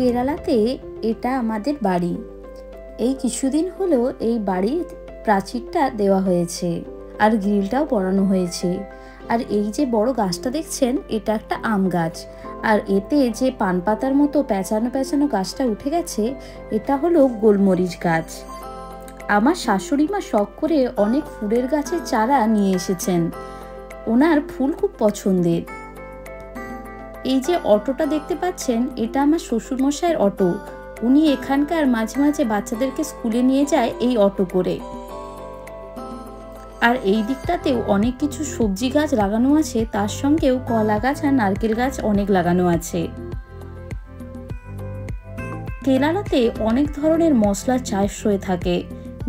কেরালাতে এটা আমাদের বাড়ি। এই কিছুদিন হলো এই বাড়ির প্রাচীরটা দেওয়া হয়েছে আর গ্রিলটাও পরানো হয়েছে। আর এই যে বড় গাছটা দেখছেন, এটা একটা আম গাছ। আর এতে যে পান পাতার মতো প্যাঁচানো প্যাঁচানো গাছটা উঠে গেছে, এটা হলো গোলমরিচ গাছ। আমার শাশুড়ি মা শখ করে অনেক ফুলের গাছের চারা নিয়ে এসেছেন। ওনার ফুল খুব পছন্দের। এই যে অটোটা দেখতে পাচ্ছেন, এটা আমার শ্বশুরমশাইয়ের অটো। উনি এখানকার মাঝে মাঝে বাচ্চাদেরকে স্কুলে নিয়ে যায় এই অটো করে। আর এই দিকটাতেও অনেক কিছু সবজি গাছ লাগানো আছে, তার সঙ্গেও কলা গাছ আর নারকেল গাছ অনেক লাগানো আছে। কেরালাতে অনেক ধরনের মশলার চাষ হয়ে থাকে।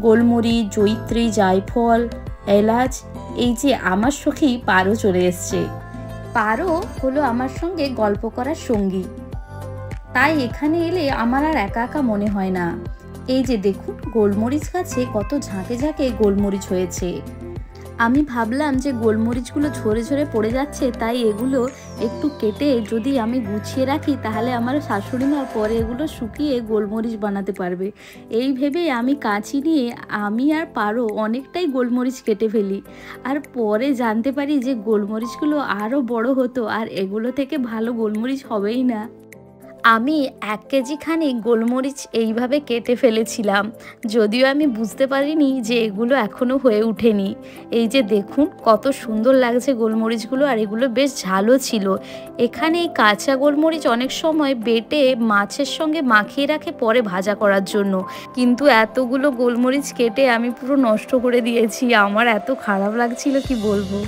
গোলমরিচ, জয়িত্রী, জায়ফল, এলাচ। এই যে আমার সখী পারো চলে এসছে। পারো হলো আমার সঙ্গে গল্প করার সঙ্গী, তাই এখানে এলে আমার আর একা একা মনে হয় না। এই যে দেখুন, গোলমরিচ গাছে কত ঝাঁকে ঝাঁকে গোলমরিচ হয়েছে। আমি ভাবলাম যে গোলমরিচগুলো ঝরে ঝরে পড়ে যাচ্ছে, তাই এগুলো একটু কেটে যদি আমি গুছিয়ে রাখি, তাহলে আমার শাশুড়ি মা পরে এগুলো শুকিয়ে গোলমরিচ বানাতে পারবে। এই ভেবেই আমি কাঁচি নিয়ে আমি আর পারো অনেকটাই গোলমরিচ কেটে ফেলি। আর পরে জানতে পারি যে গোলমরিচগুলো আরও বড় হতো, আর এগুলো থেকে ভালো গোলমরিচ হবেই না। আমি 1 কেজি খানিক গোলমরিচ এইভাবে কেটে ফেলেছিলাম, যদিও আমি বুঝতে পারিনি যে এগুলো এখনও হয়ে ওঠেনি। এই যে দেখুন কত সুন্দর লাগছে গোলমরিচগুলো, আর এগুলো বেশ ঝালও ছিল। এখানে এই কাঁচা গোলমরিচ অনেক সময় বেটে মাছের সঙ্গে মাখিয়ে রাখে পরে ভাজা করার জন্য, কিন্তু এতগুলো গোলমরিচ কেটে আমি পুরো নষ্ট করে দিয়েছি। আমার এত খারাপ লাগছিল কি বলবো।